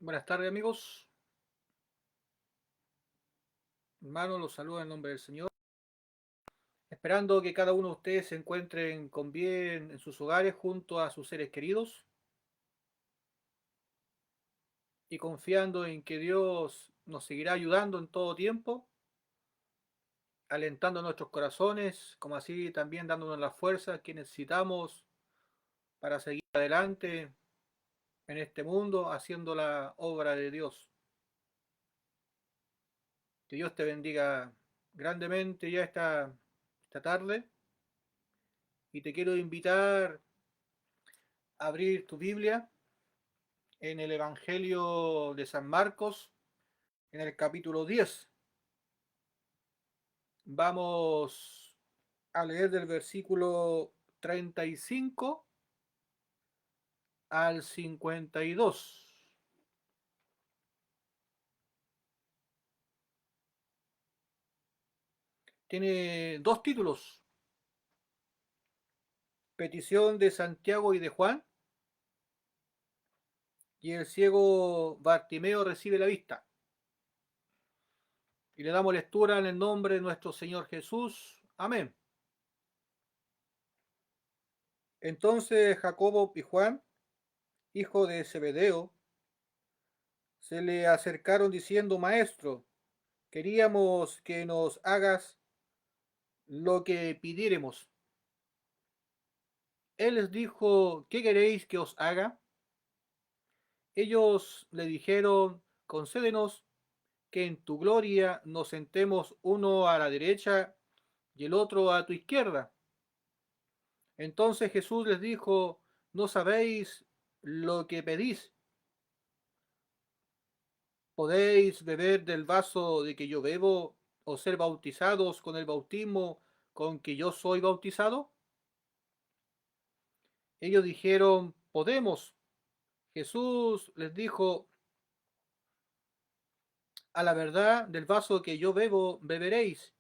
Buenas tardes, amigos. Hermanos, los saludo en nombre del Señor. Esperando que cada uno de ustedes se encuentren con bien en sus hogares junto a sus seres queridos y confiando en que Dios nos seguirá ayudando en todo tiempo, alentando nuestros corazones, como así también dándonos la fuerza que necesitamos para seguir adelante en este mundo haciendo la obra de Dios. Que Dios te bendiga grandemente ya esta tarde y te quiero invitar a abrir tu Biblia en el Evangelio de San Marcos, en el capítulo 10. Vamos a leer del versículo 35 al 52. Tiene dos títulos: petición de Santiago y de Juan, y el ciego Bartimeo recibe la vista. Y le damos lectura en el nombre de nuestro Señor Jesús. Amén. Entonces Jacobo y Juan, hijo de Zebedeo, se le acercaron diciendo: Maestro, queríamos que nos hagas lo que pidiéremos. Él les dijo: ¿qué queréis que os haga? Ellos le dijeron: concédenos que en tu gloria nos sentemos uno a la derecha y el otro a tu izquierda. Entonces Jesús les dijo: no sabéis lo que pedís. ¿Podéis beber del vaso de que yo bebo o ser bautizados con el bautismo con que yo soy bautizado? Ellos dijeron: podemos. Jesús les dijo: a la verdad, del vaso que yo bebo, beberéis,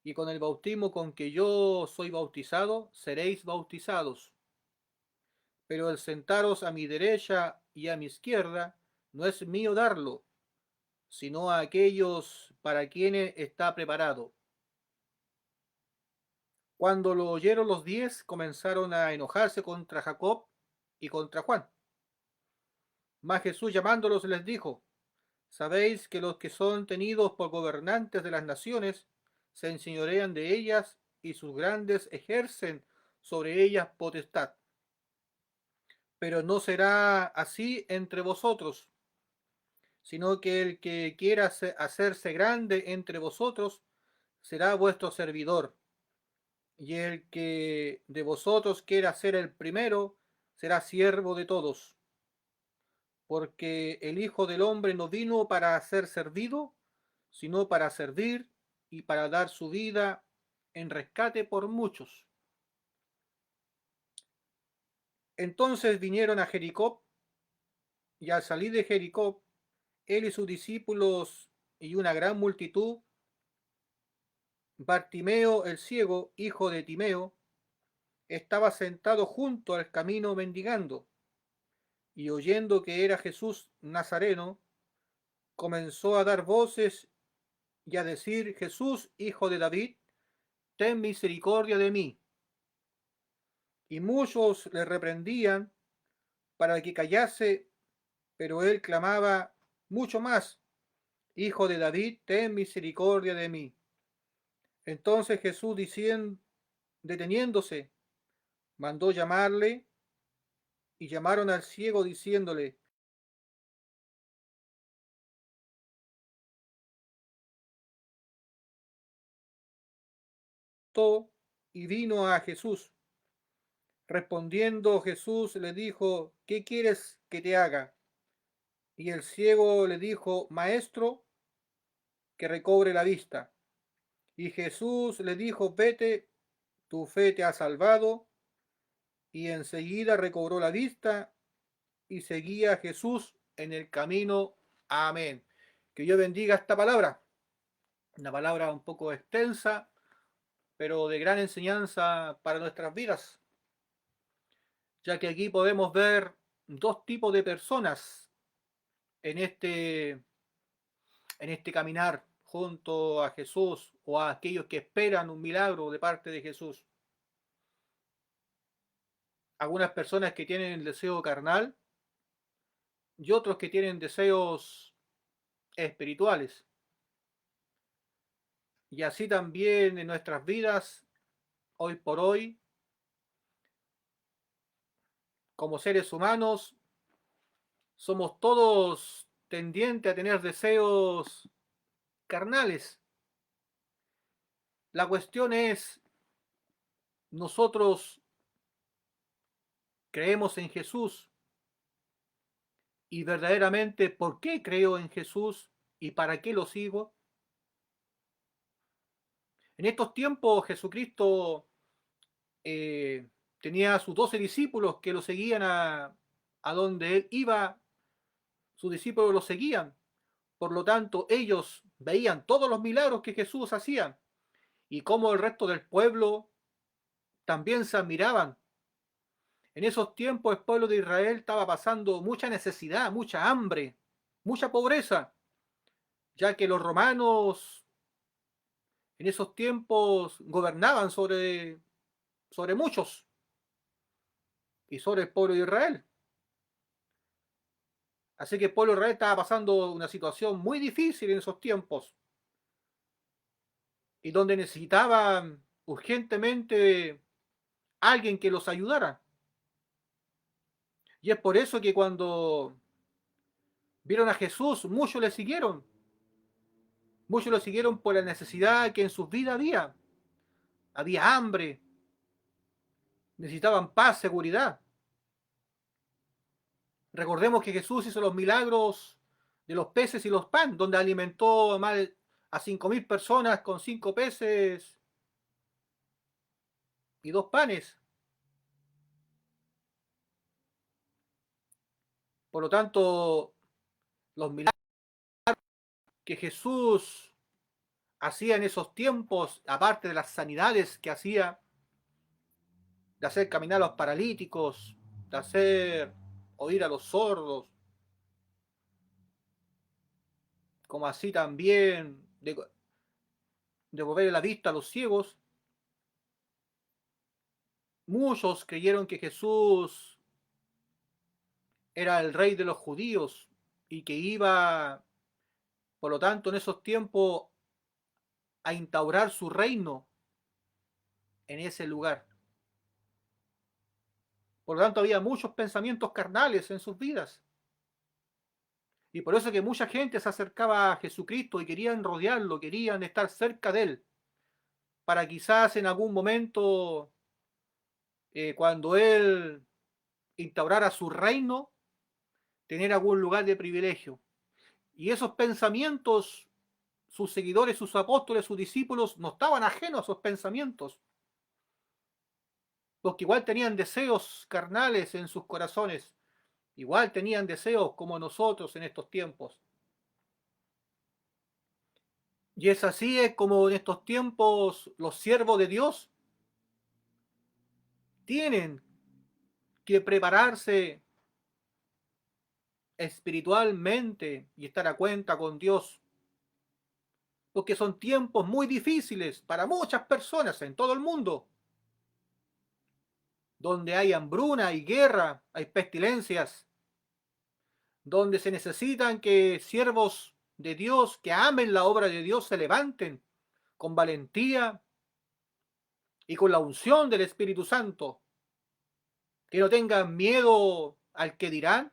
y con el bautismo con que yo soy bautizado, seréis bautizados. Pero el sentaros a mi derecha y a mi izquierda no es mío darlo, sino a aquellos para quienes está preparado. Cuando lo oyeron los 10, comenzaron a enojarse contra Jacob y contra Juan. Mas Jesús, llamándolos, les dijo: sabéis que los que son tenidos por gobernantes de las naciones se enseñorean de ellas, y sus grandes ejercen sobre ellas potestad. Pero no será así entre vosotros, sino que el que quiera hacerse grande entre vosotros será vuestro servidor, y el que de vosotros quiera ser el primero será siervo de todos. Porque el Hijo del Hombre no vino para ser servido, sino para servir y para dar su vida en rescate por muchos. Entonces vinieron a Jericó, y al salir de Jericó, él y sus discípulos y una gran multitud, Bartimeo el ciego, hijo de Timeo, estaba sentado junto al camino mendigando, y oyendo que era Jesús Nazareno, comenzó a dar voces y a decir: Jesús, hijo de David, ten misericordia de mí. Y muchos le reprendían para que callase, pero él clamaba mucho más: Hijo de David, ten misericordia de mí. Entonces Jesús, diciendo, deteniéndose, mandó llamarle, y llamaron al ciego diciéndole: y vino a Jesús. Respondiendo Jesús le dijo: ¿qué quieres que te haga? Y el ciego le dijo: Maestro, que recobre la vista. Y Jesús le dijo: vete, tu fe te ha salvado. Y enseguida recobró la vista y seguía a Jesús en el camino. Amén. Que Dios bendiga esta palabra. Una palabra un poco extensa, pero de gran enseñanza para nuestras vidas, ya que aquí podemos ver dos tipos de personas. en este caminar junto a Jesús o a aquellos que esperan un milagro de parte de Jesús. Algunas personas que tienen el deseo carnal y otros que tienen deseos espirituales. Y así también en nuestras vidas, hoy por hoy, como seres humanos, somos todos tendientes a tener deseos carnales. La cuestión es, nosotros creemos en Jesús y verdaderamente, ¿por qué creo en Jesús y para qué lo sigo? En estos tiempos Jesucristo tenía a sus 12 discípulos que lo seguían a donde él iba, sus discípulos lo seguían. Por lo tanto, ellos veían todos los milagros que Jesús hacía y cómo el resto del pueblo también se admiraban. En esos tiempos el pueblo de Israel estaba pasando mucha necesidad, mucha hambre, mucha pobreza, ya que los romanos en esos tiempos gobernaban sobre muchos y sobre el pueblo de Israel. Así que el pueblo de Israel estaba pasando una situación muy difícil en esos tiempos y donde necesitaban urgentemente alguien que los ayudara. Y es por eso que cuando vieron a Jesús, muchos le siguieron. Muchos lo siguieron por la necesidad que en sus vidas había. Había hambre, necesitaban paz, seguridad. Recordemos que Jesús hizo los milagros de los peces y los pan, donde alimentó a 5.000 personas con 5 peces y 2 panes. Por lo tanto, los milagros que Jesús hacía en esos tiempos, aparte de las sanidades que hacía, de hacer caminar a los paralíticos, de hacer oír a los sordos, como así también de volver la vista a los ciegos, muchos creyeron que Jesús era el rey de los judíos y que iba, por lo tanto, en esos tiempos a instaurar su reino en ese lugar. Por lo tanto, había muchos pensamientos carnales en sus vidas. Y por eso que mucha gente se acercaba a Jesucristo y querían rodearlo, querían estar cerca de él, para quizás en algún momento, cuando él instaurara su reino, tener algún lugar de privilegio. Y esos pensamientos, sus seguidores, sus apóstoles, sus discípulos, no estaban ajenos a esos pensamientos, porque igual tenían deseos carnales en sus corazones, igual tenían deseos como nosotros en estos tiempos. Y es así es como en estos tiempos los siervos de Dios tienen que prepararse espiritualmente y estar a cuenta con Dios, porque son tiempos muy difíciles para muchas personas en todo el mundo, donde hay hambruna, hay guerra, hay pestilencias, donde se necesitan que siervos de Dios que amen la obra de Dios se levanten con valentía y con la unción del Espíritu Santo, que no tengan miedo al que dirán,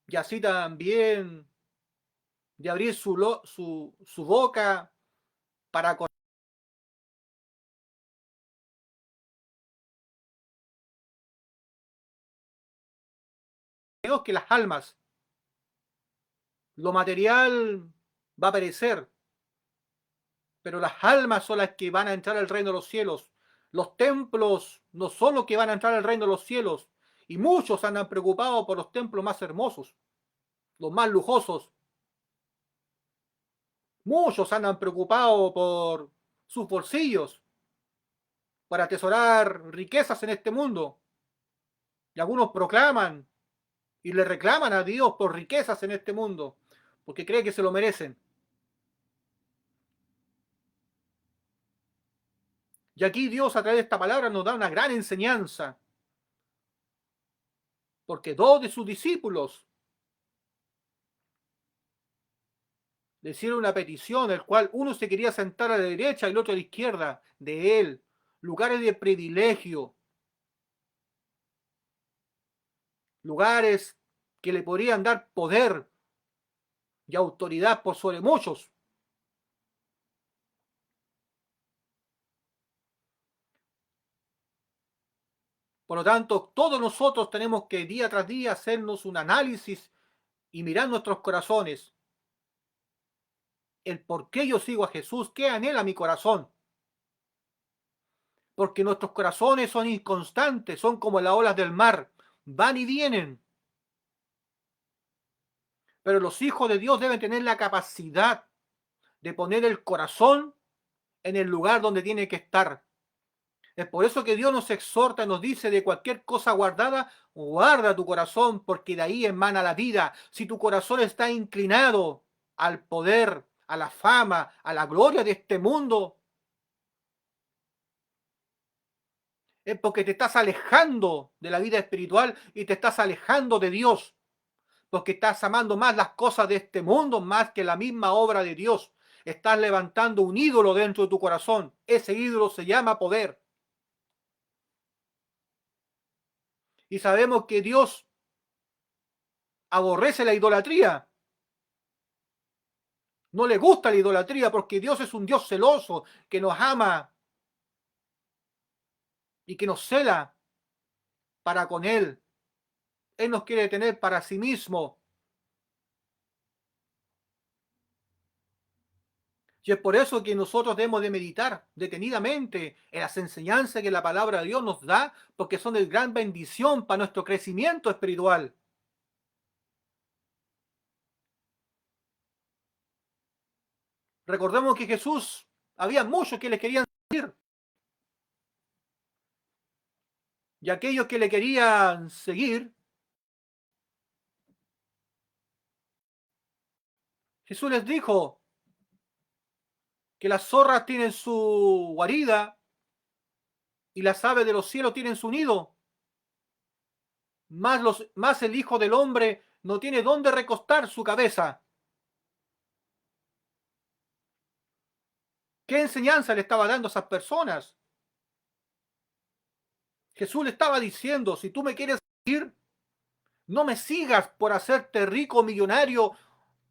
y así también de abrir su boca para con Dios, que las almas, lo material va a perecer, pero las almas son las que van a entrar al reino de los cielos. Los templos no son los que van a entrar al reino de los cielos, y muchos andan preocupados por los templos más hermosos, los más lujosos. Muchos andan preocupados por sus bolsillos, para atesorar riquezas en este mundo. Y algunos proclaman y le reclaman a Dios por riquezas en este mundo, porque creen que se lo merecen. Y aquí Dios a través de esta palabra nos da una gran enseñanza, porque dos de sus discípulos le hicieron una petición, el cual uno se quería sentar a la derecha y el otro a la izquierda de él, lugares de privilegio, lugares que le podrían dar poder y autoridad por sobre muchos. Por lo tanto, todos nosotros tenemos que día tras día hacernos un análisis y mirar nuestros corazones, el por qué yo sigo a Jesús, qué anhela mi corazón. Porque nuestros corazones son inconstantes, son como las olas del mar, van y vienen. Pero los hijos de Dios deben tener la capacidad de poner el corazón en el lugar donde tiene que estar. Es por eso que Dios nos exhorta, nos dice, de cualquier cosa guardada, guarda tu corazón, porque de ahí emana la vida. Si tu corazón está inclinado al poder, a la fama, a la gloria de este mundo, es porque te estás alejando de la vida espiritual y te estás alejando de Dios, porque estás amando más las cosas de este mundo más que la misma obra de Dios. Estás levantando un ídolo dentro de tu corazón. Ese ídolo se llama poder. Y sabemos que Dios aborrece la idolatría. No le gusta la idolatría porque Dios es un Dios celoso que nos ama y que nos cela para con Él. Él nos quiere tener para sí mismo. Y es por eso que nosotros debemos de meditar detenidamente en las enseñanzas que la palabra de Dios nos da, porque son de gran bendición para nuestro crecimiento espiritual. Recordemos que Jesús, había muchos que le querían seguir, y aquellos que le querían seguir, Jesús les dijo que las zorras tienen su guarida y las aves de los cielos tienen su nido, más el Hijo del Hombre no tiene dónde recostar su cabeza. ¿Qué enseñanza le estaba dando a esas personas? Jesús le estaba diciendo, si tú me quieres seguir, no me sigas por hacerte rico, millonario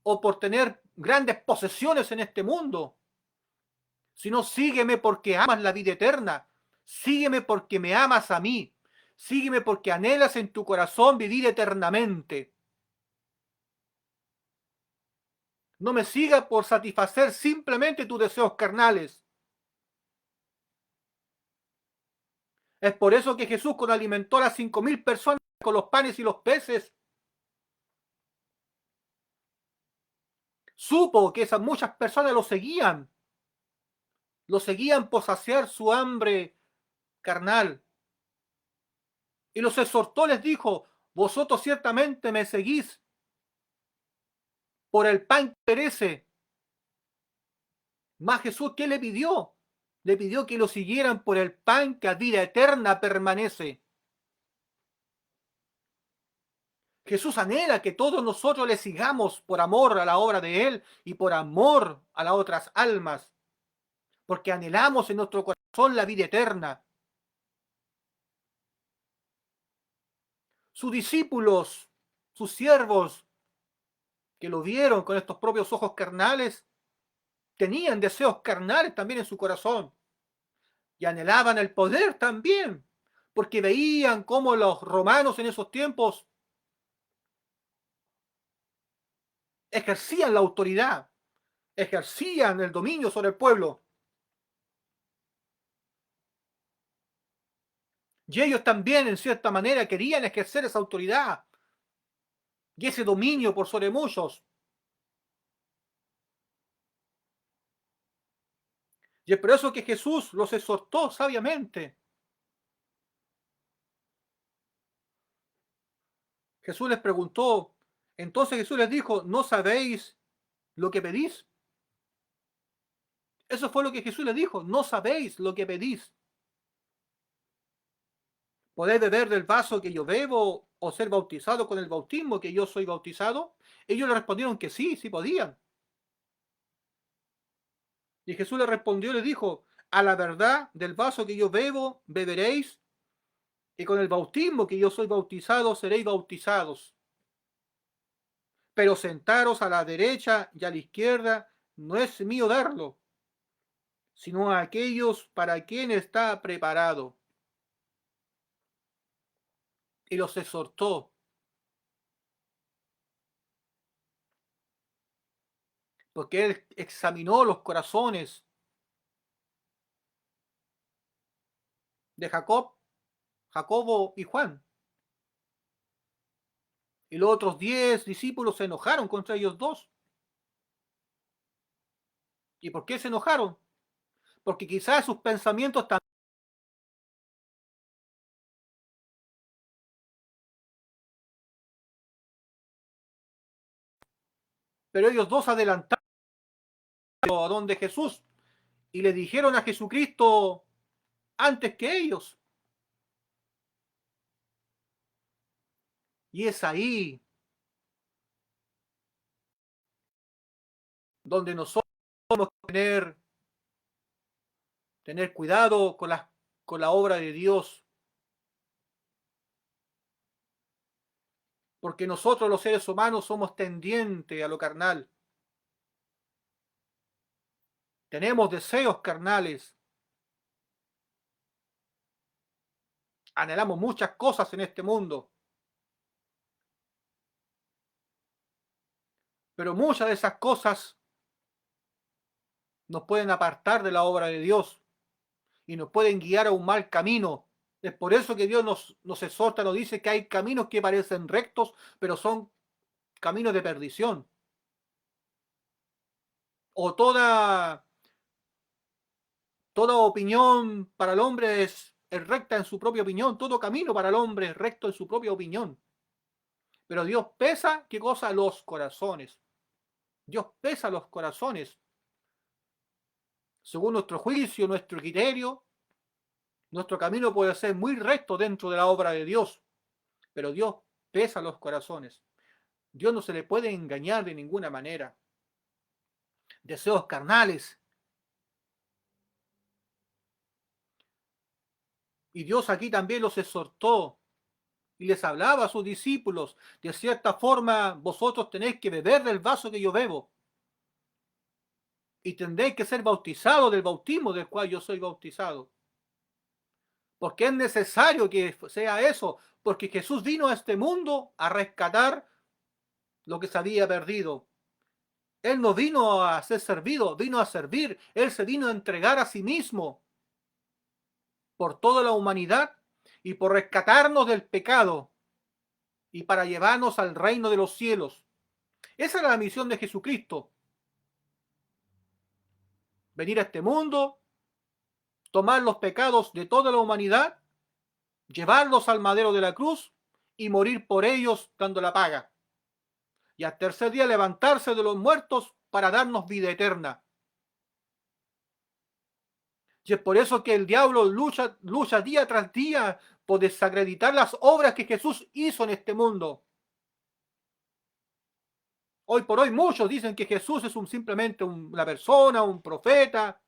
o por tener grandes posesiones en este mundo, sino sígueme porque amas la vida eterna, sígueme porque me amas a mí, sígueme porque anhelas en tu corazón vivir eternamente. No me sigas por satisfacer simplemente tus deseos carnales. Es por eso que Jesús, cuando alimentó a las 5.000 personas con los panes y los peces, supo que esas muchas personas lo seguían por saciar su hambre carnal. Y los exhortó, les dijo, vosotros ciertamente me seguís por el pan que perece. Mas Jesús, ¿qué le pidió? Le pidió que lo siguieran por el pan que a vida eterna permanece. Jesús anhela que todos nosotros le sigamos por amor a la obra de Él y por amor a las otras almas, porque anhelamos en nuestro corazón la vida eterna. Sus discípulos, sus siervos, que lo vieron con estos propios ojos carnales, tenían deseos carnales también en su corazón y anhelaban el poder también, porque veían cómo los romanos en esos tiempos ejercían la autoridad, ejercían el dominio sobre el pueblo. Y ellos también, en cierta manera, querían ejercer esa autoridad y ese dominio por sobre muchos. Y es por eso que Jesús los exhortó sabiamente. Jesús les preguntó, entonces Jesús les dijo, ¿no sabéis lo que pedís? Eso fue lo que Jesús les dijo, no sabéis lo que pedís. ¿Podéis beber del vaso que yo bebo o ser bautizado con el bautismo que yo soy bautizado? Ellos le respondieron que sí, sí podían. Y Jesús le respondió y le dijo, a la verdad del vaso que yo bebo, beberéis, y con el bautismo que yo soy bautizado, seréis bautizados. Pero sentaros a la derecha y a la izquierda no es mío darlo, sino a aquellos para quien está preparado. Y los exhortó, porque él examinó los corazones de Jacobo y Juan. Y los otros 10 discípulos se enojaron contra ellos dos. ¿Y por qué se enojaron? Porque quizás sus pensamientos también, pero ellos dos adelantaron a donde Jesús y le dijeron a Jesucristo antes que ellos. Y es ahí donde nosotros tenemos que tener cuidado con la obra de Dios. Porque nosotros los seres humanos somos tendientes a lo carnal. Tenemos deseos carnales. Anhelamos muchas cosas en este mundo. Pero muchas de esas cosas nos pueden apartar de la obra de Dios y nos pueden guiar a un mal camino. Es por eso que Dios nos exhorta, nos dice que hay caminos que parecen rectos, pero son caminos de perdición. O toda opinión para el hombre es recta en su propia opinión, todo camino para el hombre es recto en su propia opinión. Pero Dios pesa, ¿qué cosa? Los corazones. Dios pesa los corazones. Según nuestro juicio, nuestro criterio, nuestro camino puede ser muy recto dentro de la obra de Dios, pero Dios pesa los corazones. Dios no se le puede engañar de ninguna manera. Deseos carnales. Y Dios aquí también los exhortó y les hablaba a sus discípulos, de cierta forma vosotros tenéis que beber del vaso que yo bebo y tendréis que ser bautizados del bautismo del cual yo soy bautizado. Porque es necesario que sea eso, porque Jesús vino a este mundo a rescatar lo que se había perdido. Él no vino a ser servido, vino a servir. Él se vino a entregar a sí mismo por toda la humanidad y por rescatarnos del pecado y para llevarnos al reino de los cielos. Esa era la misión de Jesucristo. Venir a este mundo, tomar los pecados de toda la humanidad, llevarlos al madero de la cruz y morir por ellos dando la paga. Y al tercer día levantarse de los muertos para darnos vida eterna. Y es por eso que el diablo lucha día tras día por desacreditar las obras que Jesús hizo en este mundo. Hoy por hoy muchos dicen que Jesús es simplemente una persona, un profeta,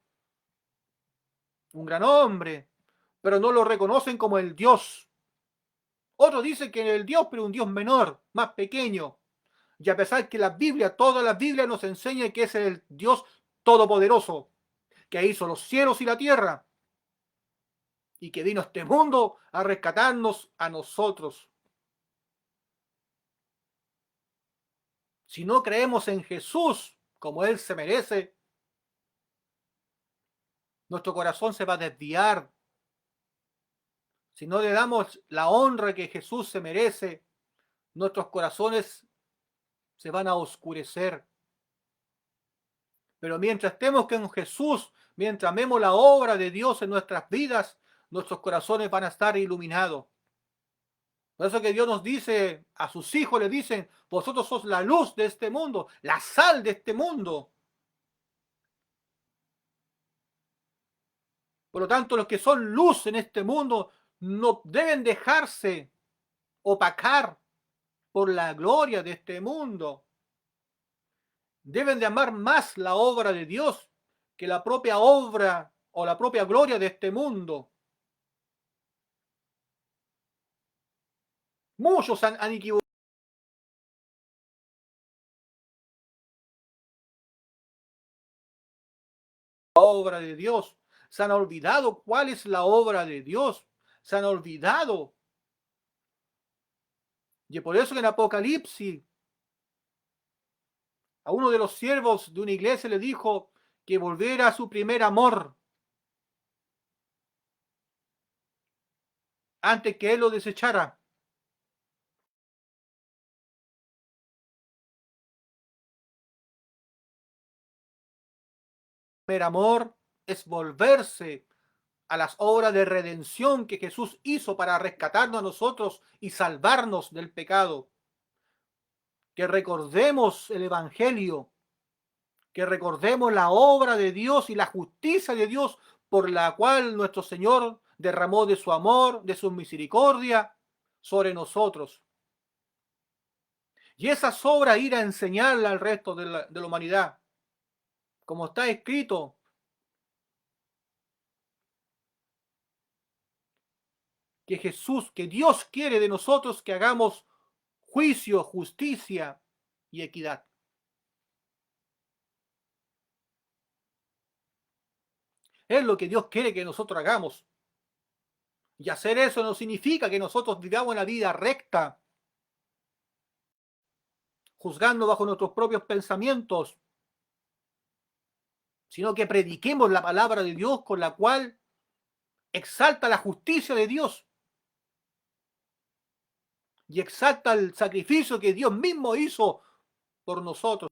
un gran hombre, pero no lo reconocen como el Dios. Otros dicen que el Dios, pero un Dios menor, más pequeño. Y a pesar que la Biblia, toda la Biblia nos enseña que es el Dios todopoderoso, que hizo los cielos y la tierra, y que vino a este mundo a rescatarnos a nosotros. Si no creemos en Jesús como Él se merece, nuestro corazón se va a desviar. Si no le damos la honra que Jesús se merece, nuestros corazones se van a oscurecer. Pero mientras estemos con Jesús, mientras amemos la obra de Dios en nuestras vidas, nuestros corazones van a estar iluminados. Por eso que Dios nos dice, a sus hijos le dicen, vosotros sos la luz de este mundo, la sal de este mundo. Por lo tanto, los que son luz en este mundo no deben dejarse opacar por la gloria de este mundo. Deben de amar más la obra de Dios que la propia obra o la propia gloria de este mundo. Muchos han equivocado la obra de Dios. Se han olvidado cuál es la obra de Dios. Se han olvidado. Y por eso que en Apocalipsis a uno de los siervos de una iglesia le dijo que volviera a su primer amor antes que él lo desechara. El primer amor es volverse a las obras de redención que Jesús hizo para rescatarnos a nosotros y salvarnos del pecado. Que recordemos el Evangelio, que recordemos la obra de Dios y la justicia de Dios por la cual nuestro Señor derramó de su amor, de su misericordia sobre nosotros. Y esa sobra ir a enseñarla al resto de la humanidad. Como está escrito, que Jesús, que Dios quiere de nosotros que hagamos juicio, justicia y equidad. Es lo que Dios quiere que nosotros hagamos. Y hacer eso no significa que nosotros vivamos una vida recta, juzgando bajo nuestros propios pensamientos, sino que prediquemos la palabra de Dios con la cual exalta la justicia de Dios y exalta el sacrificio que Dios mismo hizo por nosotros.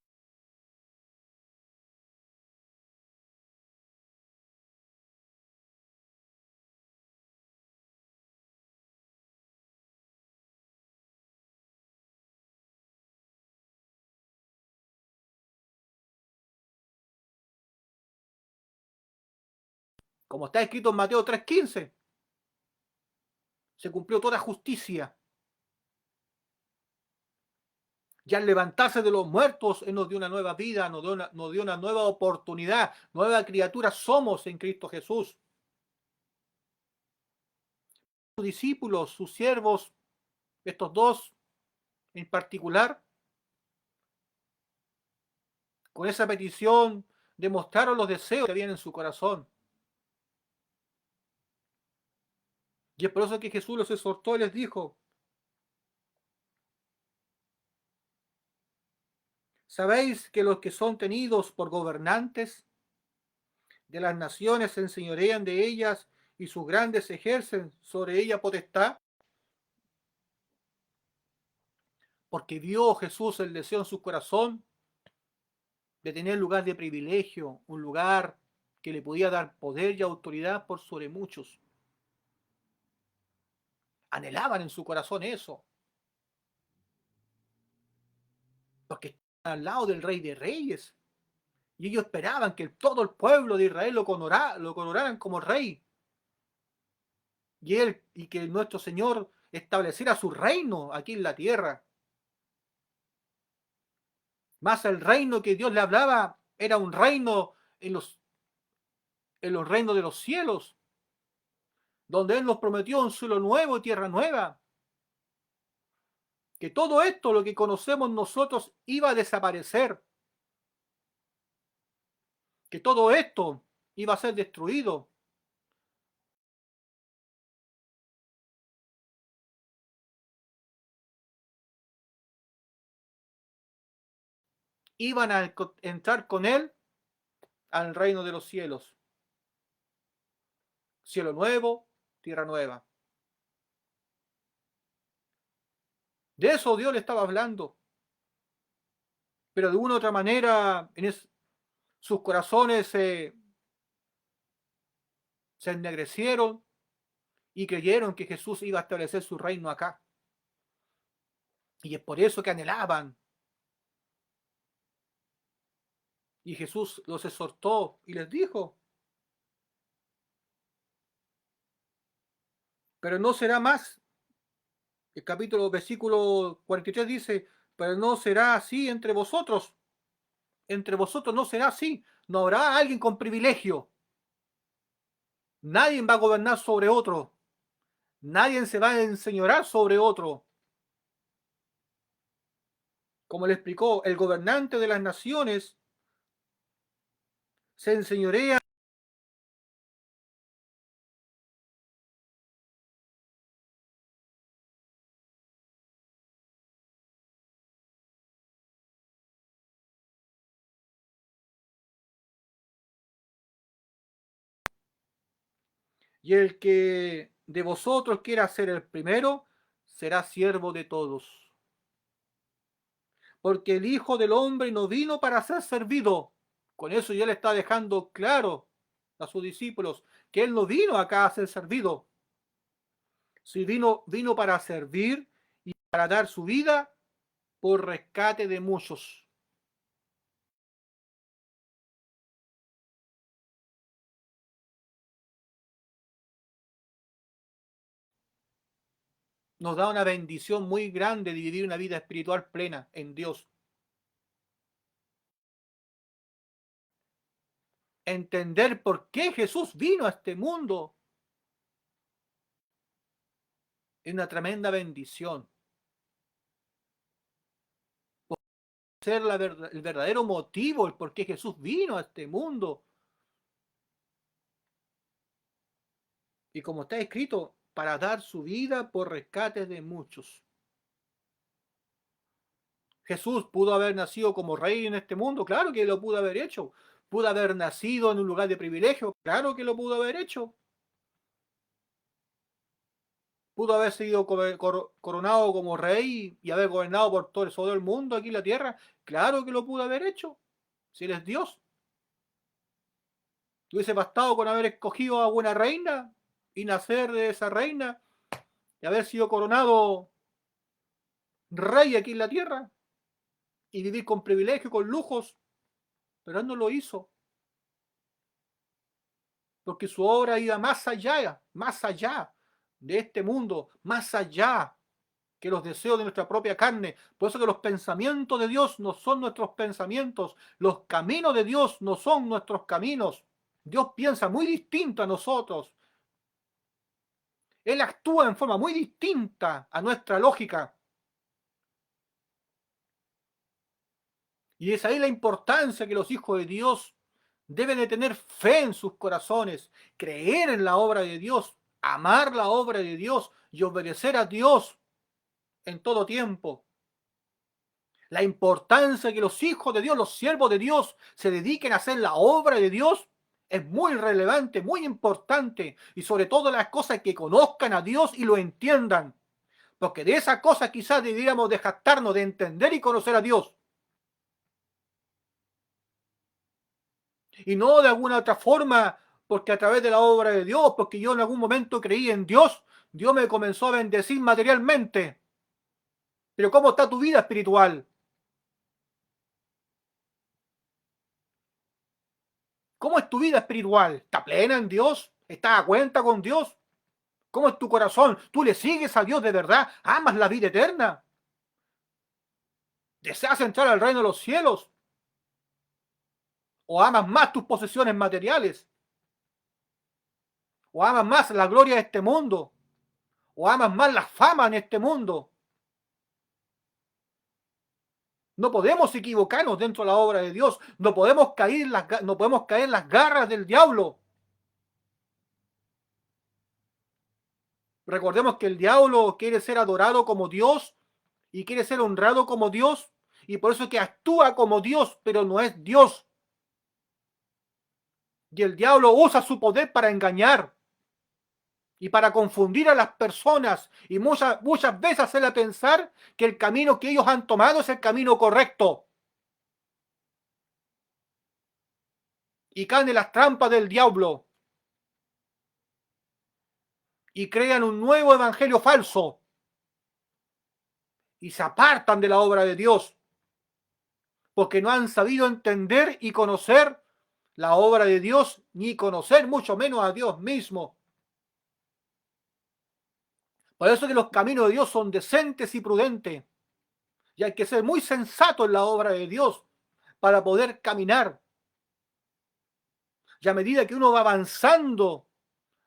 Como está escrito en Mateo 3:15, se cumplió toda justicia. Y al levantarse de los muertos, Él nos dio una nueva vida, nos dio una nueva oportunidad, nueva criatura somos en Cristo Jesús. Sus discípulos, sus siervos, estos dos en particular, con esa petición, demostraron los deseos que habían en su corazón. Y es por eso que Jesús los exhortó y les dijo, ¿sabéis que los que son tenidos por gobernantes de las naciones se enseñorean de ellas y sus grandes ejercen sobre ella potestad? Porque vio Jesús el deseo en su corazón de tener lugar de privilegio, un lugar que le podía dar poder y autoridad por sobre muchos. Anhelaban en su corazón eso, porque estaban al lado del Rey de Reyes. Y ellos esperaban que todo el pueblo de Israel lo coronaran como rey. Y que nuestro Señor estableciera su reino aquí en la tierra. Más el reino que Dios le hablaba era un reino en los reinos de los cielos, donde Él nos prometió un cielo nuevo y tierra nueva. Que todo esto, lo que conocemos nosotros, iba a desaparecer. Que todo esto iba a ser destruido. Iban a entrar con Él al reino de los cielos. Cielo nuevo, tierra nueva. De eso Dios le estaba hablando. Pero de una u otra manera, sus corazones se ennegrecieron y creyeron que Jesús iba a establecer su reino acá. Y es por eso que anhelaban. Y Jesús los exhortó y les dijo, pero no será más. El capítulo, versículo 43 dice, pero no será así entre vosotros. Entre vosotros no será así. No habrá alguien con privilegio. Nadie va a gobernar sobre otro. Nadie se va a enseñorar sobre otro. Como le explicó, el gobernante de las naciones se enseñorea. Y el que de vosotros quiera ser el primero, será siervo de todos. Porque el Hijo del Hombre no vino para ser servido. Con eso ya le está dejando claro a sus discípulos que Él no vino acá a ser servido. Si vino para servir y para dar su vida por rescate de muchos. Nos da una bendición muy grande de vivir una vida espiritual plena en Dios. Entender por qué Jesús vino a este mundo es una tremenda bendición. Ser el verdadero motivo, el por qué Jesús vino a este mundo. Y como está escrito, para dar su vida por rescate de muchos. Jesús pudo haber nacido como rey en este mundo, claro que lo pudo haber hecho. Pudo haber nacido en un lugar de privilegio, claro que lo pudo haber hecho. Pudo haber sido coronado como rey y haber gobernado por todo el mundo aquí en la tierra, claro que lo pudo haber hecho. Si él es Dios, hubiese bastado con haber escogido a una reina y nacer de esa reina y haber sido coronado rey aquí en la tierra y vivir con privilegio, con lujos, pero él no lo hizo, porque su obra iba más allá de este mundo, más allá que los deseos de nuestra propia carne. Por eso que los pensamientos de Dios no son nuestros pensamientos, los caminos de Dios no son nuestros caminos. Dios piensa muy distinto a nosotros. Él actúa en forma muy distinta a nuestra lógica. Y es ahí la importancia que los hijos de Dios deben de tener fe en sus corazones, creer en la obra de Dios, amar la obra de Dios y obedecer a Dios en todo tiempo. La importancia que los hijos de Dios, los siervos de Dios, se dediquen a hacer la obra de Dios es muy relevante, muy importante, y sobre todo las cosas que conozcan a Dios y lo entiendan, porque de esas cosas quizás deberíamos de jactarnos de entender y conocer a Dios, y no de alguna otra forma, porque a través de la obra de Dios, porque yo en algún momento creí en Dios, Dios me comenzó a bendecir materialmente. Pero ¿cómo está tu vida espiritual? ¿Cómo es tu vida espiritual? ¿Está plena en Dios? ¿Estás a cuenta con Dios? ¿Cómo es tu corazón? ¿Tú le sigues a Dios de verdad? ¿Amas la vida eterna? ¿Deseas entrar al reino de los cielos? ¿O amas más tus posesiones materiales? ¿O amas más la gloria de este mundo? ¿O amas más la fama en este mundo? No podemos equivocarnos dentro de la obra de Dios. No podemos caer en las garras del diablo. Recordemos que el diablo quiere ser adorado como Dios y quiere ser honrado como Dios, y por eso es que actúa como Dios, pero no es Dios. Y el diablo usa su poder para engañar y para confundir a las personas, y muchas veces hacerle pensar que el camino que ellos han tomado es el camino correcto, y caen en las trampas del diablo y crean un nuevo evangelio falso, y se apartan de la obra de Dios, porque no han sabido entender y conocer la obra de Dios, ni conocer mucho menos a Dios mismo. Por eso que los caminos de Dios son decentes y prudentes, y hay que ser muy sensato en la obra de Dios para poder caminar. Y a medida que uno va avanzando,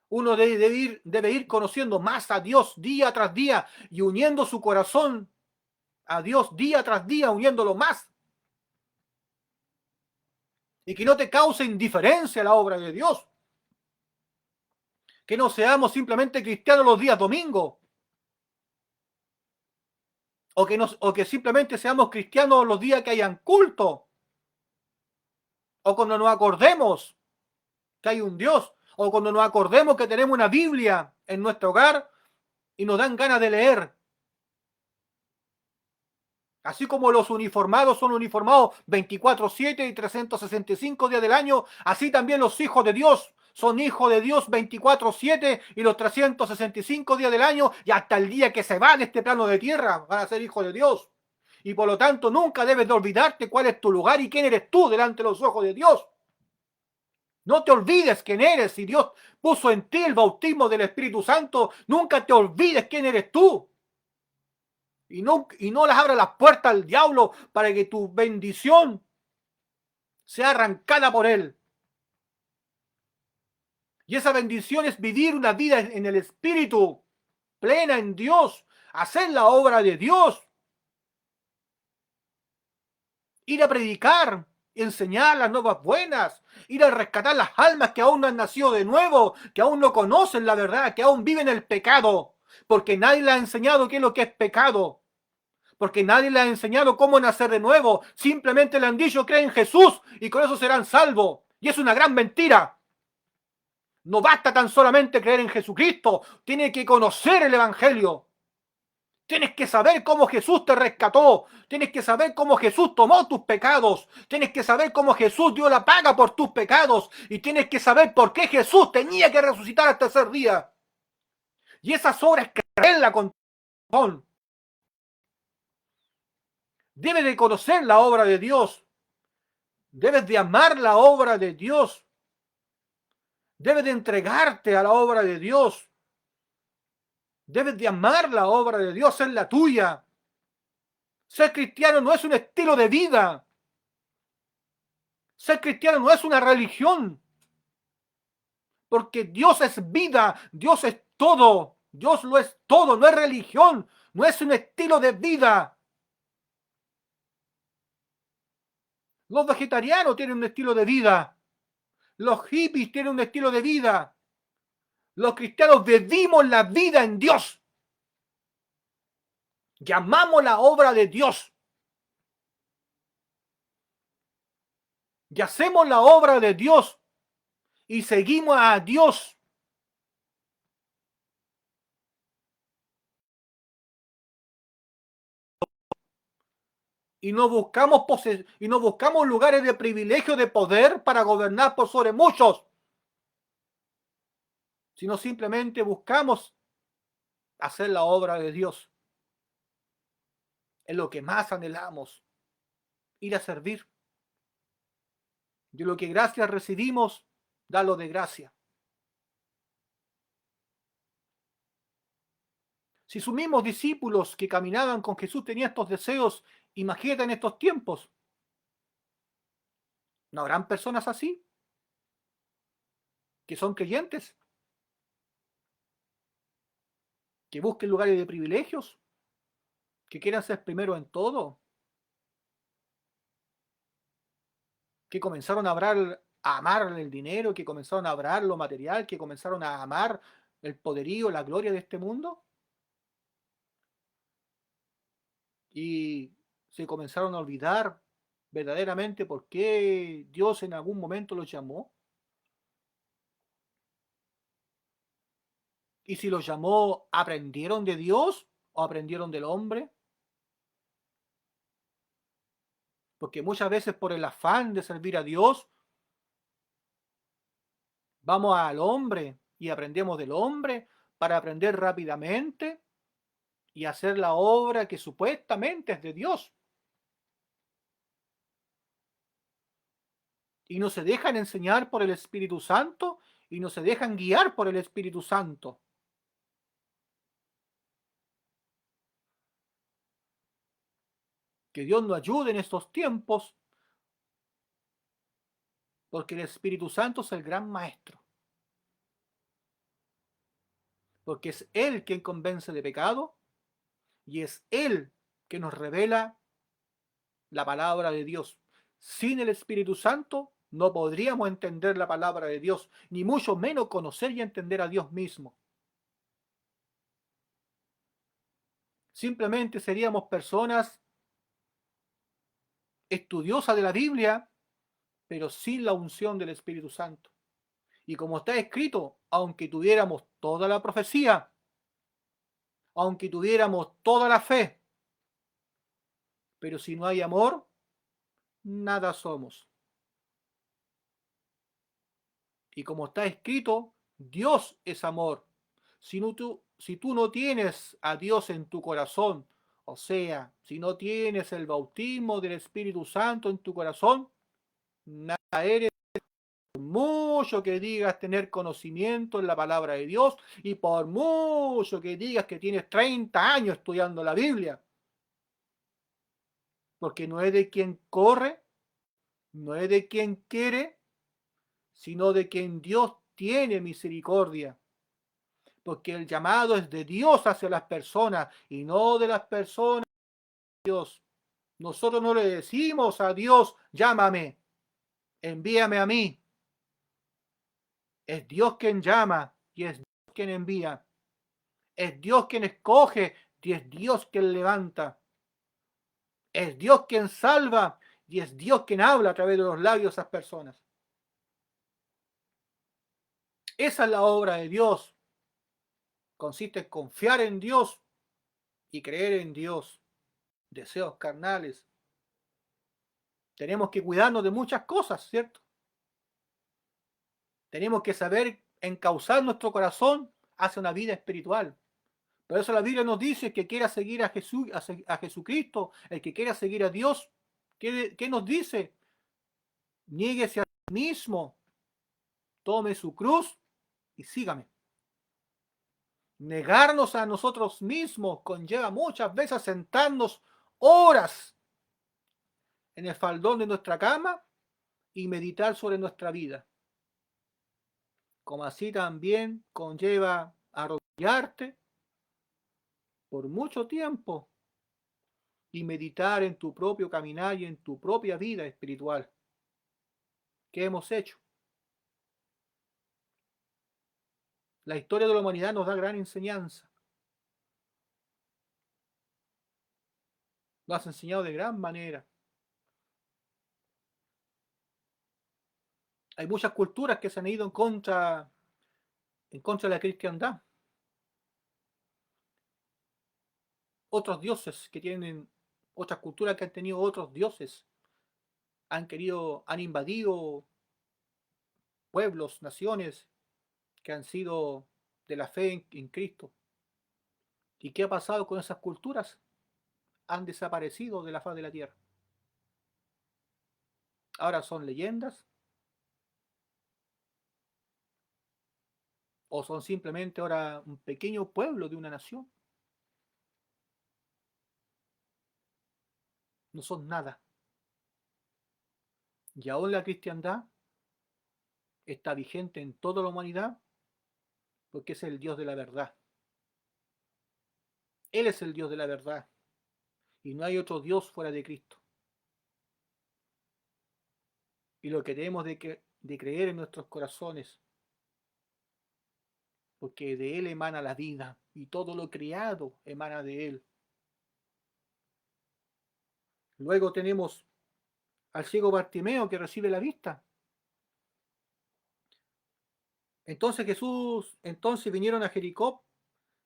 uno debe ir conociendo más a Dios día tras día y uniendo su corazón a Dios día tras día, uniéndolo más. Y que no te cause indiferencia la obra de Dios. Que no seamos simplemente cristianos los días domingos. O que simplemente seamos cristianos los días que hayan culto. O cuando nos acordemos que hay un Dios. O cuando nos acordemos que tenemos una Biblia en nuestro hogar y nos dan ganas de leer. Así como los uniformados son uniformados 24/7 y 365 días del año, así también los hijos de Dios son hijos de Dios 24/7 y los 365 días del año, y hasta el día que se van de este plano de tierra van a ser hijos de Dios. Y por lo tanto nunca debes de olvidarte cuál es tu lugar y quién eres tú delante de los ojos de Dios. No te olvides quién eres. Si Dios puso en ti el bautismo del Espíritu Santo, nunca te olvides quién eres tú. Y no les abra las puertas al diablo para que tu bendición sea arrancada por él. Y esa bendición es vivir una vida en el Espíritu, plena en Dios, hacer la obra de Dios, ir a predicar, enseñar las nuevas buenas, ir a rescatar las almas que aún no han nacido de nuevo, que aún no conocen la verdad, que aún viven el pecado, porque nadie les ha enseñado qué es lo que es pecado. Porque nadie les ha enseñado cómo nacer de nuevo. Simplemente le han dicho, creen en Jesús y con eso serán salvos. Y es una gran mentira. No basta tan solamente creer en Jesucristo. Tienes que conocer el Evangelio. Tienes que saber cómo Jesús te rescató. Tienes que saber cómo Jesús tomó tus pecados. Tienes que saber cómo Jesús dio la paga por tus pecados. Y tienes que saber por qué Jesús tenía que resucitar al tercer día. Y esas obras creerla con corazón. Debes de conocer la obra de Dios. Debes de amar la obra de Dios. Debes de entregarte a la obra de Dios. Debes de amar la obra de Dios, ser la tuya. Ser cristiano no es un estilo de vida. Ser cristiano no es una religión. Porque Dios es vida, Dios es todo. Dios lo es todo, no es religión, no es un estilo de vida. Los vegetarianos tienen un estilo de vida. Los hippies tienen un estilo de vida. Los cristianos vivimos la vida en Dios. Llamamos la obra de Dios. Y hacemos la obra de Dios. Y seguimos a Dios. Y no buscamos lugares de privilegio, de poder para gobernar por sobre muchos. Sino simplemente buscamos hacer la obra de Dios. Es lo que más anhelamos. Ir a servir. De lo que gracias recibimos, dalo de gracia. Si sus mismos discípulos que caminaban con Jesús tenían estos deseos, imagínate en estos tiempos. ¿No habrán personas así? Que son creyentes, que busquen lugares de privilegios, que quieran ser primero en todo, que comenzaron a amar el dinero, que comenzaron a amar lo material, que comenzaron a amar el poderío, la gloria de este mundo, y se comenzaron a olvidar verdaderamente por qué Dios en algún momento los llamó. Y si los llamó, ¿aprendieron de Dios o aprendieron del hombre? Porque muchas veces por el afán de servir a Dios, vamos al hombre y aprendemos del hombre para aprender rápidamente y hacer la obra que supuestamente es de Dios. Y no se dejan enseñar por el Espíritu Santo y no se dejan guiar por el Espíritu Santo. Que Dios nos ayude en estos tiempos, porque el Espíritu Santo es el gran maestro. Porque es Él quien convence de pecado y es Él que nos revela la palabra de Dios. Sin el Espíritu Santo no podríamos entender la palabra de Dios, ni mucho menos conocer y entender a Dios mismo. Simplemente seríamos personas estudiosas de la Biblia, pero sin la unción del Espíritu Santo. Y como está escrito, aunque tuviéramos toda la profecía, aunque tuviéramos toda la fe, pero si no hay amor, nada somos. Y como está escrito, Dios es amor. Si tú no tienes a Dios en tu corazón, o sea, si no tienes el bautismo del Espíritu Santo en tu corazón, nada eres. Por mucho que digas tener conocimiento en la palabra de Dios y por mucho que digas que tienes 30 años estudiando la Biblia, porque no es de quien corre, no es de quien quiere, sino de quien Dios tiene misericordia. Porque el llamado es de Dios hacia las personas y no de las personas a Dios. Nosotros no le decimos a Dios, llámame, envíame a mí. Es Dios quien llama y es Dios quien envía. Es Dios quien escoge y es Dios quien levanta. Es Dios quien salva y es Dios quien habla a través de los labios de esas personas. Esa es la obra de Dios. Consiste en confiar en Dios y creer en Dios. Deseos carnales. Tenemos que cuidarnos de muchas cosas, ¿cierto? Tenemos que saber encauzar nuestro corazón hacia una vida espiritual. Por eso la Biblia nos dice que quiera seguir a Jesucristo, el que quiera seguir a Dios, ¿qué nos dice? Niéguese a sí mismo, tome su cruz y sígame. Negarnos a nosotros mismos conlleva muchas veces sentarnos horas en el faldón de nuestra cama y meditar sobre nuestra vida. Como así también conlleva arrodillarte por mucho tiempo y meditar en tu propio caminar y en tu propia vida espiritual. ¿Qué hemos hecho? La historia de la humanidad nos da gran enseñanza. Lo has enseñado de gran manera. Hay muchas culturas que se han ido en contra de la cristiandad. Otros dioses que tienen, otras culturas que han tenido otros dioses, han invadido pueblos, naciones que han sido de la fe en Cristo. ¿Y qué ha pasado con esas culturas? Han desaparecido de la faz de la tierra. Ahora son leyendas o son simplemente ahora un pequeño pueblo de una nación. No son nada. Y aún la cristiandad está vigente en toda la humanidad porque es el Dios de la verdad. Él es el Dios de la verdad y no hay otro Dios fuera de Cristo. Y lo que debemos de creer en nuestros corazones, porque de Él emana la vida y todo lo creado emana de Él. Luego tenemos al ciego Bartimeo que recibe la vista. Entonces vinieron a Jericó,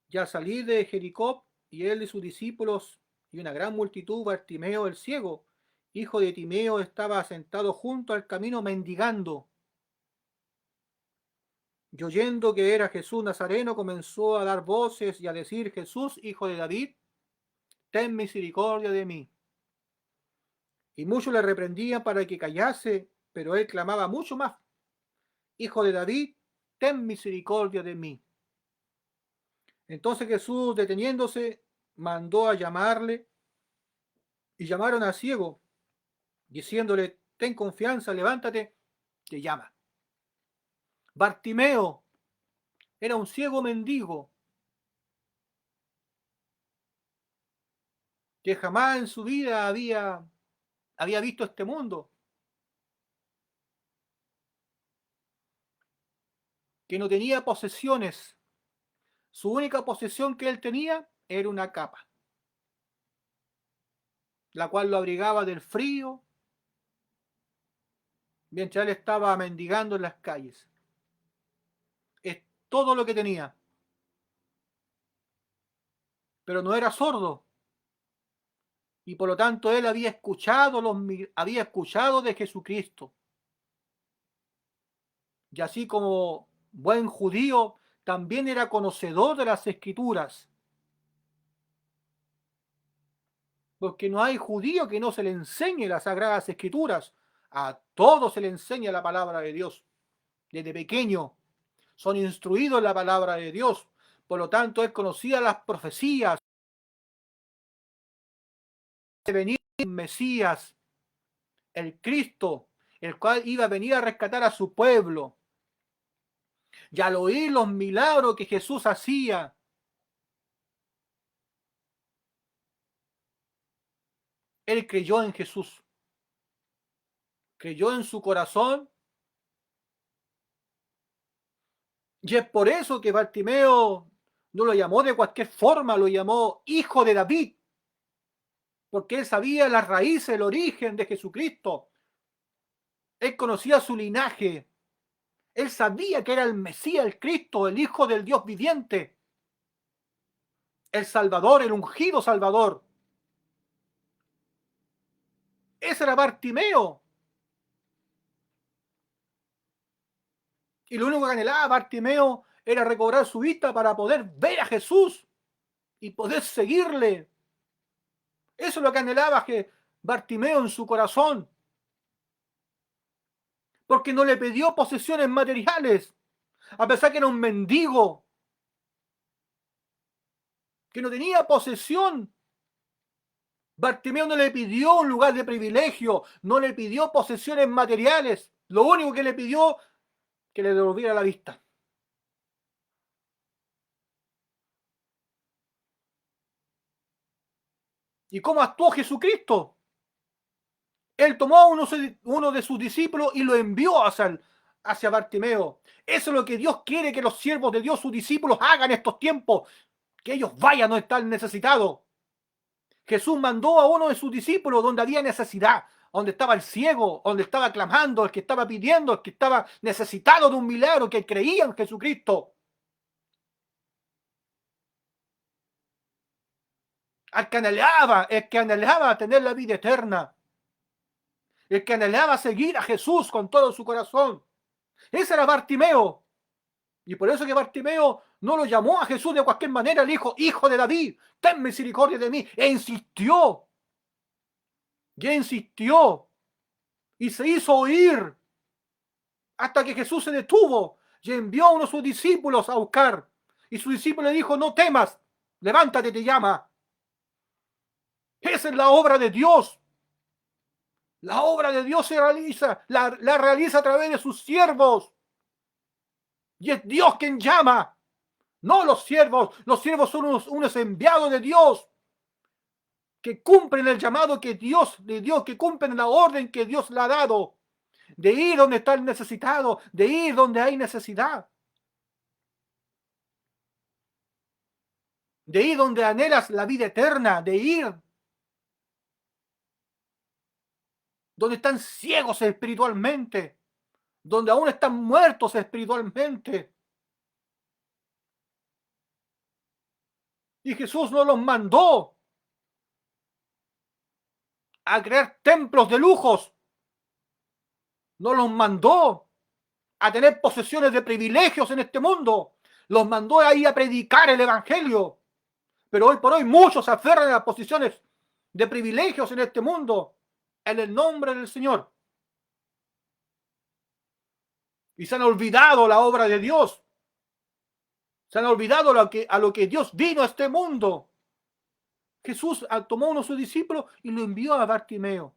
y al salir de Jericó, y él y sus discípulos y una gran multitud, Bartimeo el ciego, hijo de Timeo, estaba sentado junto al camino mendigando. Y oyendo que era Jesús Nazareno, comenzó a dar voces y a decir: Jesús, hijo de David, ten misericordia de mí. Y muchos le reprendían para que callase, pero él clamaba mucho más, Hijo de David, ten misericordia de mí. Entonces Jesús, deteniéndose, mandó a llamarle, y llamaron al ciego, diciéndole, ten confianza, levántate, te llama. Bartimeo era un ciego mendigo que jamás en su vida había visto este mundo, que no tenía posesiones. Su única posesión que él tenía era una capa, la cual lo abrigaba del frío mientras él estaba mendigando en las calles. Es todo lo que tenía. Pero no era sordo, y por lo tanto él había escuchado de Jesucristo. Y así como buen judío, también era conocedor de las Escrituras. Porque no hay judío que no se le enseñe las Sagradas Escrituras. A todos se le enseña la palabra de Dios. Desde pequeño son instruidos en la palabra de Dios. Por lo tanto, él conocía las profecías de venir el Mesías, el Cristo, el cual iba a venir a rescatar a su pueblo. Y al oír los milagros que Jesús hacía, él creyó en Jesús. Creyó en su corazón. Y es por eso que Bartimeo no lo llamó de cualquier forma, lo llamó Hijo de David. Porque él sabía las raíces, el origen de Jesucristo. Él conocía su linaje. Él sabía que era el Mesías, el Cristo, el Hijo del Dios viviente. El Salvador, el ungido Salvador. Ese era Bartimeo. Y lo único que anhelaba Bartimeo era recobrar su vista para poder ver a Jesús y poder seguirle. Eso es lo que anhelaba Bartimeo en su corazón. Porque no le pidió posesiones materiales, a pesar que era un mendigo, que no tenía posesión. Bartimeo no le pidió un lugar de privilegio, no le pidió posesiones materiales. Lo único que le pidió, que le devolviera la vista. ¿Y cómo actuó Jesucristo? Él tomó a uno de sus discípulos y lo envió hacia Bartimeo. Eso es lo que Dios quiere que los siervos de Dios, sus discípulos, hagan en estos tiempos. Que ellos vayan donde están necesitados. Jesús mandó a uno de sus discípulos donde había necesidad, donde estaba el ciego, donde estaba clamando, el que estaba pidiendo, el que estaba necesitado de un milagro, que creía en Jesucristo. El que anhelaba tener la vida eterna. El que anhelaba seguir a Jesús con todo su corazón. Ese era Bartimeo. Y por eso que Bartimeo no lo llamó a Jesús de cualquier manera, le dijo, Hijo de David, ten misericordia de mí. E insistió. Y insistió. Y se hizo oír. Hasta que Jesús se detuvo y envió a uno de sus discípulos a buscar. Y su discípulo le dijo, no temas, levántate, te llama. Esa es la obra de Dios. La obra de Dios se realiza, la realiza a través de sus siervos. Y es Dios quien llama, no los siervos. Los siervos son unos enviados de Dios que cumplen el llamado que que cumplen la orden que Dios le ha dado. De ir donde está el necesitado, de ir donde hay necesidad. De ir donde anhelas la vida eterna, de ir donde están ciegos espiritualmente, donde aún están muertos espiritualmente. Y Jesús no los mandó a crear templos de lujos, no los mandó a tener posesiones de privilegios en este mundo, los mandó ahí a predicar el evangelio, Pero hoy por hoy muchos se aferran a las posiciones de privilegios en este mundo en el nombre del Señor. Y se han olvidado la obra de Dios. Se han olvidado a lo que Dios vino a este mundo. Jesús tomó uno de sus discípulos y lo envió a Bartimeo.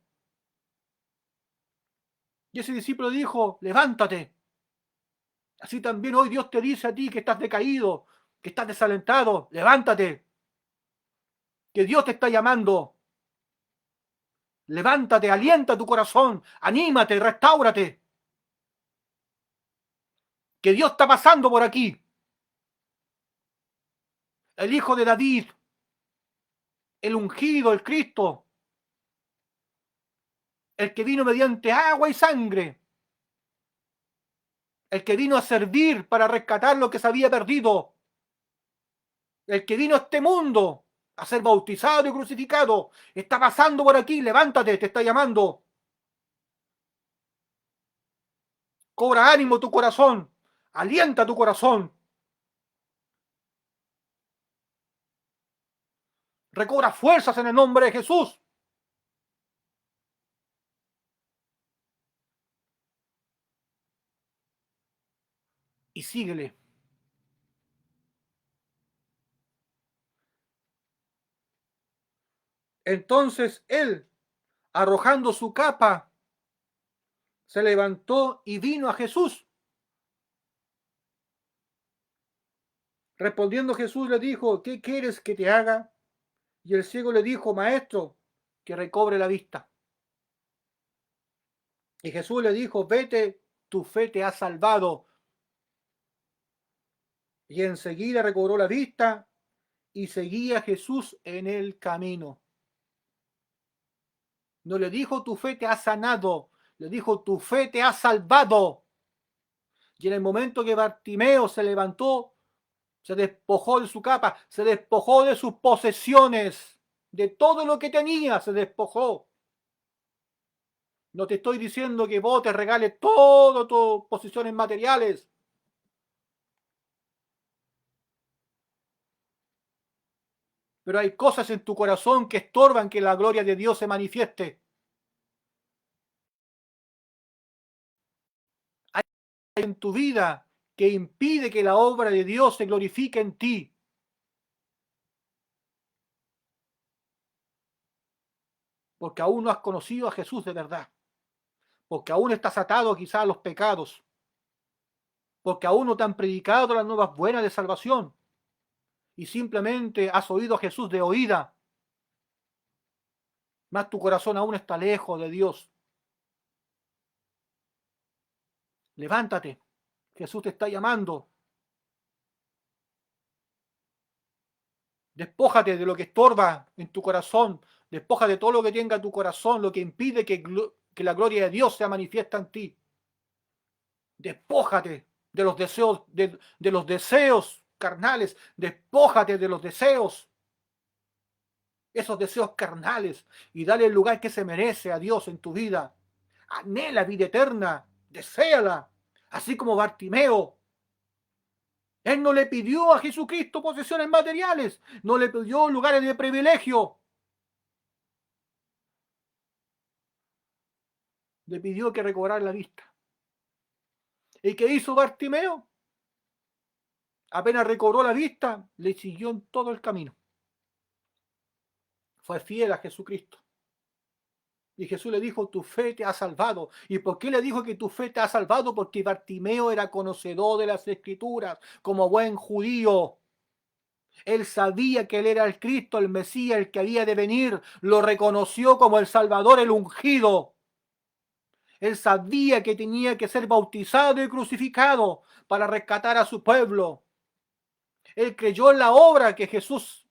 Y ese discípulo dijo, levántate. Así también hoy Dios te dice a ti que estás decaído, que estás desalentado, levántate. Que Dios te está llamando. Levántate, alienta tu corazón, anímate, restáurate. Que Dios está pasando por aquí. El Hijo de David, el ungido, el Cristo, el que vino mediante agua y sangre, el que vino a servir para rescatar lo que se había perdido, el que vino a este mundo a ser bautizado y crucificado, está pasando por aquí, levántate, te está llamando. Cobra ánimo tu corazón, alienta tu corazón. Recobra fuerzas en el nombre de Jesús. Y síguele. Entonces él, arrojando su capa, se levantó y vino a Jesús. Respondiendo Jesús le dijo, ¿qué quieres que te haga? Y el ciego le dijo, maestro, que recobre la vista. Y Jesús le dijo, vete, tu fe te ha salvado. Y enseguida recobró la vista y seguía a Jesús en el camino. No le dijo, tu fe te ha sanado, le dijo, tu fe te ha salvado. Y en el momento que Bartimeo se levantó, se despojó de su capa, se despojó de sus posesiones, de todo lo que tenía, se despojó. No te estoy diciendo que vos te regales todo tus posesiones materiales. Pero hay cosas en tu corazón que estorban que la gloria de Dios se manifieste. Hay en tu vida que impide que la obra de Dios se glorifique en ti. Porque aún no has conocido a Jesús de verdad. Porque aún estás atado quizás a los pecados. Porque aún no te han predicado las nuevas buenas de salvación. Y simplemente has oído a Jesús de oída. Mas tu corazón aún está lejos de Dios. Levántate. Jesús te está llamando. Despójate de lo que estorba en tu corazón. Despójate de todo lo que tenga en tu corazón, lo que impide que la gloria de Dios sea manifiesta en ti. Despójate de los deseos, de los deseos carnales. Despójate de los deseos. Esos deseos carnales. Y dale el lugar que se merece a Dios en tu vida. Anhela vida eterna. Deséala. Así como Bartimeo. Él no le pidió a Jesucristo posesiones materiales. No le pidió lugares de privilegio. Le pidió que recobrara la vista. ¿Y qué hizo Bartimeo? Apenas recobró la vista, le siguió en todo el camino. Fue fiel a Jesucristo. Y Jesús le dijo, tu fe te ha salvado. ¿Y por qué le dijo que tu fe te ha salvado? Porque Bartimeo era conocedor de las Escrituras, como buen judío. Él sabía que él era el Cristo, el Mesías, el que había de venir. Lo reconoció como el Salvador, el ungido. Él sabía que tenía que ser bautizado y crucificado para rescatar a su pueblo. Él creyó en la obra que Jesús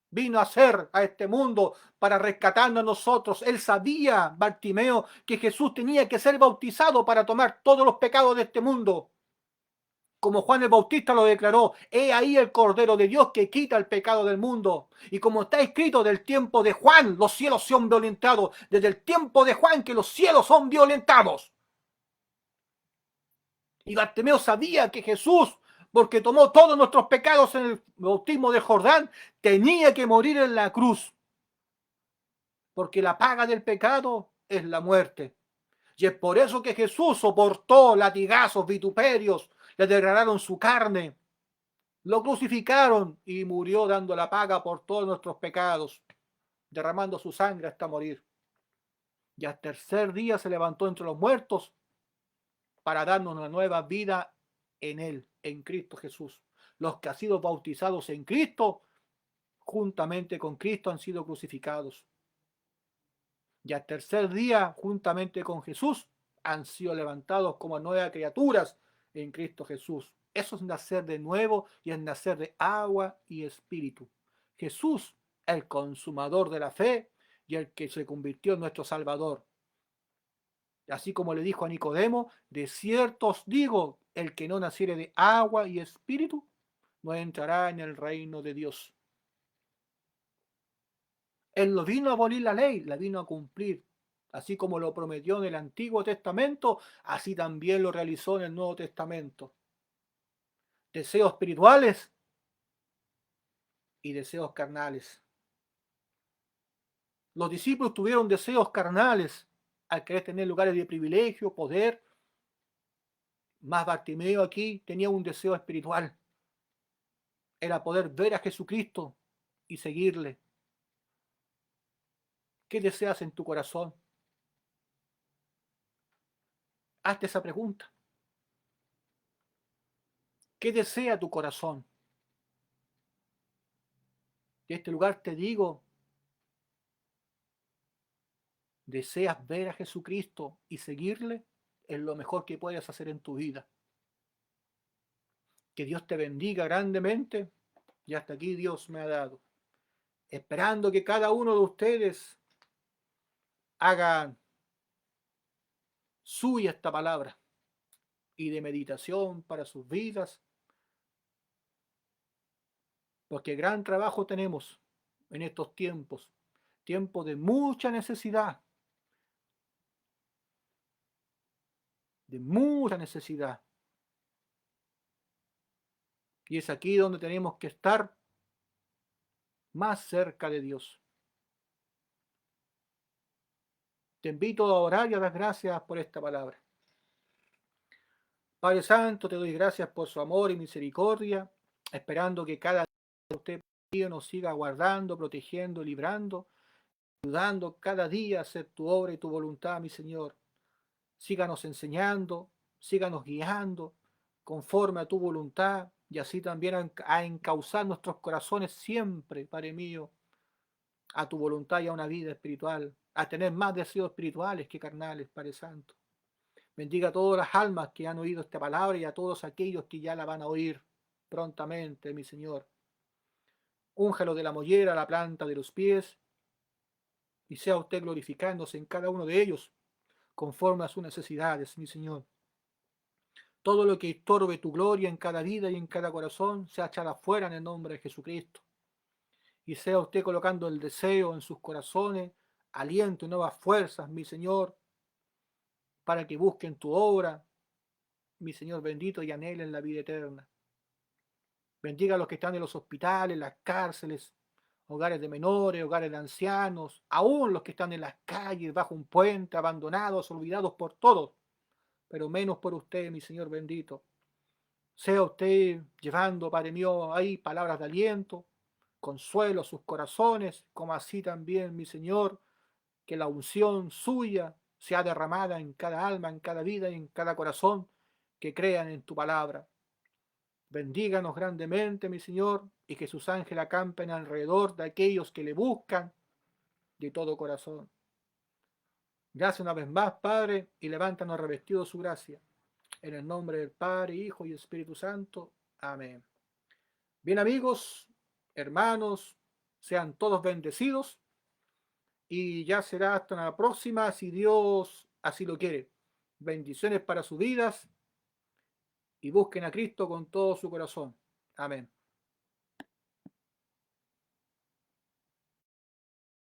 vino a hacer a este mundo para rescatarnos a nosotros. Él sabía, Bartimeo, que Jesús tenía que ser bautizado para tomar todos los pecados de este mundo. Como Juan el Bautista lo declaró, he ahí el Cordero de Dios que quita el pecado del mundo. Y como está escrito del tiempo de Juan, los cielos son violentados. Desde el tiempo de Juan que los cielos son violentados. Y Bartimeo sabía que Jesús porque tomó todos nuestros pecados en el bautismo de Jordán, tenía que morir en la cruz, porque la paga del pecado es la muerte. Y es por eso que Jesús soportó latigazos, vituperios, le degradaron su carne, lo crucificaron y murió dando la paga por todos nuestros pecados, derramando su sangre hasta morir. Y al tercer día se levantó entre los muertos para darnos una nueva vida en Él, en Cristo Jesús. Los que han sido bautizados en Cristo, juntamente con Cristo han sido crucificados. Y al tercer día, juntamente con Jesús, han sido levantados como nuevas criaturas en Cristo Jesús. Eso es nacer de nuevo y es nacer de agua y espíritu. Jesús, el consumador de la fe y el que se convirtió en nuestro Salvador. Así como le dijo a Nicodemo, de cierto os digo, el que no naciere de agua y espíritu, no entrará en el reino de Dios. Él no vino a abolir la ley, la vino a cumplir. Así como lo prometió en el Antiguo Testamento, así también lo realizó en el Nuevo Testamento. Deseos espirituales y deseos carnales. Los discípulos tuvieron deseos carnales al querer tener lugares de privilegio, poder. Más Bartimeo aquí tenía un deseo espiritual. Era poder ver a Jesucristo y seguirle. ¿Qué deseas en tu corazón? Hazte esa pregunta. ¿Qué desea tu corazón? De este lugar te digo, ¿deseas ver a Jesucristo y seguirle? Es lo mejor que puedes hacer en tu vida. Que Dios te bendiga grandemente. Y hasta aquí Dios me ha dado. Esperando que cada uno de ustedes haga suya esta palabra y de meditación para sus vidas, porque gran trabajo tenemos en estos tiempos, tiempos de mucha necesidad, y es aquí donde tenemos que estar más cerca de Dios. Te invito a orar y a dar gracias por esta palabra. Padre Santo, te doy gracias por su amor y misericordia, esperando que cada día usted nos siga guardando, protegiendo, librando, ayudando cada día a hacer tu obra y tu voluntad, mi Señor. Síganos enseñando, síganos guiando conforme a tu voluntad y así también a encauzar nuestros corazones siempre, Padre mío, a tu voluntad y a una vida espiritual, a tener más deseos espirituales que carnales, Padre Santo. Bendiga a todas las almas que han oído esta palabra y a todos aquellos que ya la van a oír prontamente, mi Señor. Úngelo de la mollera a la planta de los pies y sea usted glorificándose en cada uno de ellos conforme a sus necesidades, mi Señor. Todo lo que estorbe tu gloria en cada vida y en cada corazón sea echado afuera en el nombre de Jesucristo. Y sea usted colocando el deseo en sus corazones, aliento y nuevas fuerzas, mi Señor, para que busquen tu obra, mi Señor bendito, y anhelen la vida eterna. Bendiga a los que están en los hospitales, las cárceles, hogares de menores, hogares de ancianos, aún los que están en las calles, bajo un puente, abandonados, olvidados por todos, pero menos por usted, mi Señor bendito. Sea usted llevando, Padre mío, ahí palabras de aliento, consuelo a sus corazones, como así también, mi Señor, que la unción suya sea derramada en cada alma, en cada vida y en cada corazón que crean en tu palabra. Bendíganos grandemente, mi Señor, y que sus ángeles acampen alrededor de aquellos que le buscan de todo corazón. Gracias una vez más, Padre, y levántanos revestidos de su gracia. En el nombre del Padre, Hijo y Espíritu Santo. Amén. Bien, amigos, hermanos, sean todos bendecidos y ya será hasta la próxima si Dios así lo quiere. Bendiciones para sus vidas y busquen a Cristo con todo su corazón. Amén.